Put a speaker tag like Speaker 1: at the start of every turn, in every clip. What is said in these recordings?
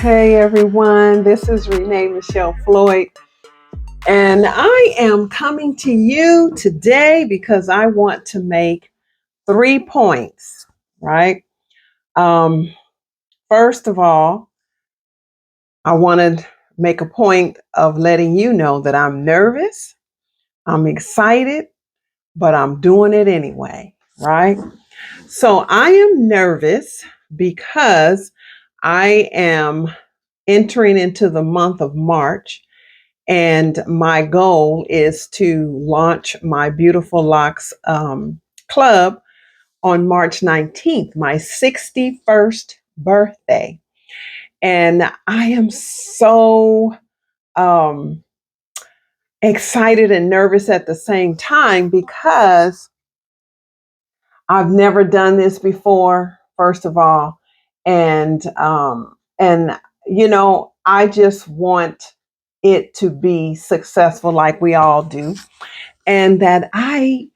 Speaker 1: Hey everyone, this is Rene Michelle Floyd, and I am coming to you today because I want to make 3 points, right? Um, First of all, I want to make a point of letting you know that I'm nervous, I'm excited, but I'm doing it anyway, right? So I am nervous because I am entering into the month of March. And my goal is to launch my Beautiful Locks Club on March 19th, my 61st birthday. And I am so um, excited and nervous at the same time because I've never done this before, first of all. And I just want it to be successful like we all do. And that I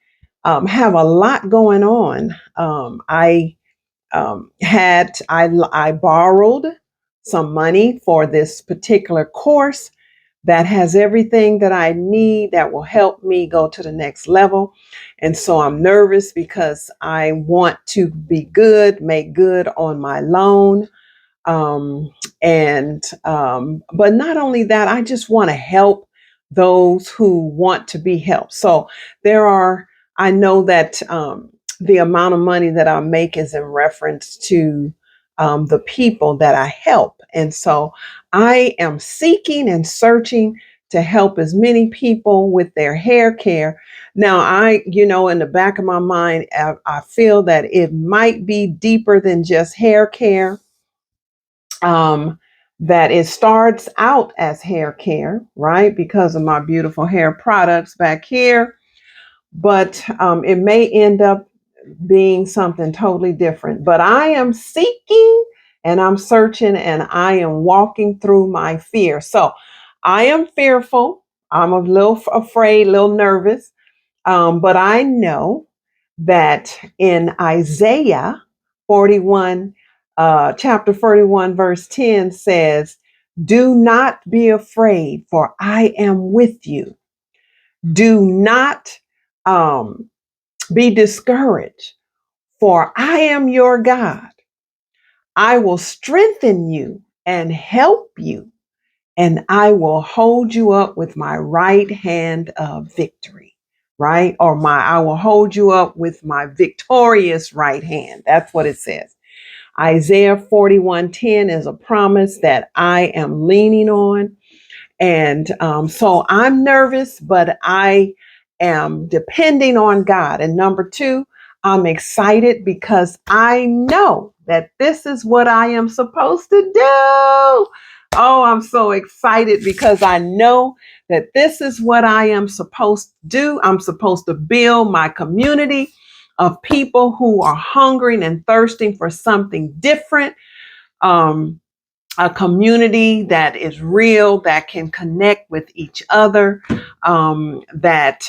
Speaker 1: have a lot going on. I borrowed some money for this particular course that has everything that I need that will help me go to the next level. And so I'm nervous because I want to be good, make good on my loan. But not only that, I just want to help those who want to be helped. So I know that the amount of money that I make is in reference to the people that I help. And so I am seeking and searching to help as many people with their hair care. Now, in the back of my mind, I feel that it might be deeper than just hair care, that it starts out as hair care, right? Because of my beautiful hair products back here. But it may end up being something totally different. But I am seeking and I'm searching and I am walking through my fear. So I am fearful. I'm a little afraid, a little nervous. But I know that in Isaiah 41, chapter 41, verse 10 says, "Do not be afraid, for I am with you. Do not be discouraged, for I am your God. I will strengthen you and help you, and I will hold you up with my right hand of victory." Right? I will hold you up with my victorious right hand. That's what it says. Isaiah 41:10 is a promise that I am leaning on. And so I'm nervous, but I am depending on God. And number two, I'm excited because I know that this is what I am supposed to do. Oh, I'm so excited because I know that this is what I am supposed to do. I'm supposed to build my community of people who are hungering and thirsting for something different. Um, a community that is real, that can connect with each other, that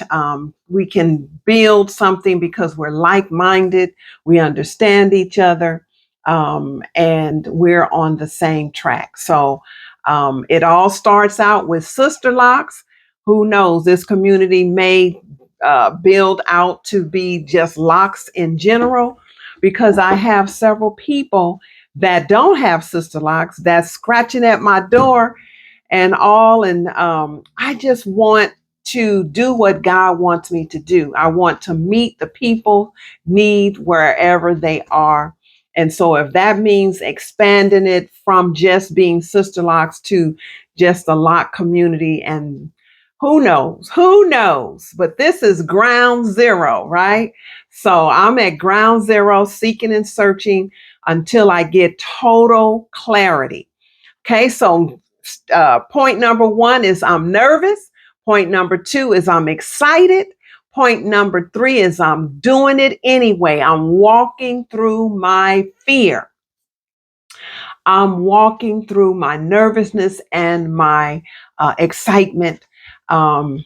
Speaker 1: we can build something because we're like minded, we understand each other, and we're on the same track. So it all starts out with Sisterlocks. Who knows? This community may build out to be just locks in general, because I have several people that don't have sister locks that's scratching at my door and all. And I just want to do what God wants me to do. I want to meet the people need wherever they are. And so if that means expanding it from just being sister locks to just a lock community, and who knows, but this is ground zero, right? So I'm at ground zero, seeking and searching until I get total clarity. Okay, so point number one is I'm nervous. Point number two is I'm excited. Point number three is I'm doing it anyway. I'm walking through my fear. I'm walking through my nervousness and my excitement. Who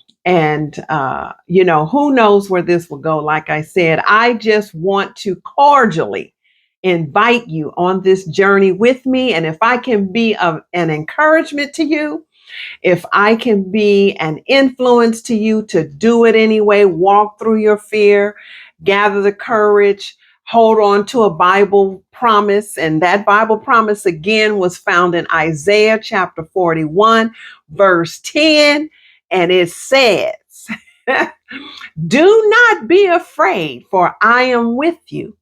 Speaker 1: knows where this will go? Like I said, I just want to cordially invite you on this journey with me. And if I can be an encouragement to you, if I can be an influence to you to do it anyway, walk through your fear, gather the courage, hold on to a Bible promise. And that Bible promise again was found in Isaiah chapter 41, verse 10. And it says, do not be afraid, for I am with you.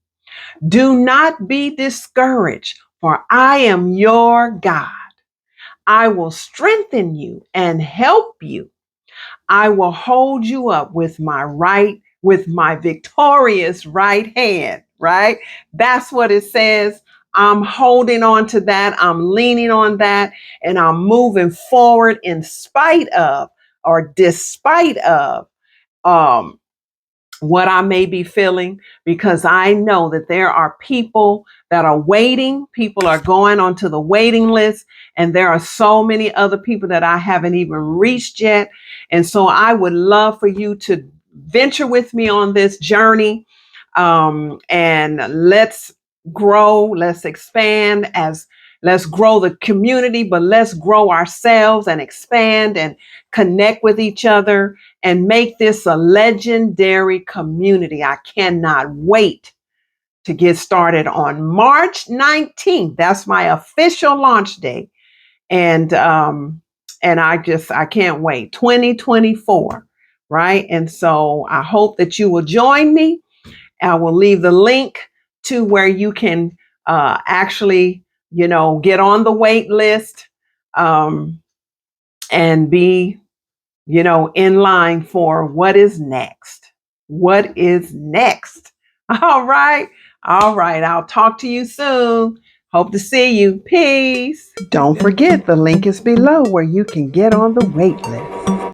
Speaker 1: Do not be discouraged, for I am your God. I will strengthen you and help you. I will hold you up with my victorious right hand, right? That's what it says. I'm holding on to that. I'm leaning on that, and I'm moving forward in spite of or despite of um, what I may be feeling, because I know that there are people that are waiting. People are going onto the waiting list, and there are so many other people that I haven't even reached yet. And so I would love for you to venture with me on this journey. And let's grow, let's expand as let's grow the community, but let's grow ourselves and expand and connect with each other and make this a legendary community. I cannot wait to get started on March 19th. That's my official launch day. And I can't wait. 2024, right? And so I hope that you will join me. I will leave the link to where you can actually, get on the wait list um, and be in line for what is next. What is next? All right. All right. I'll talk to you soon. Hope to see you. Peace. Don't forget, the link is below where you can get on the wait list.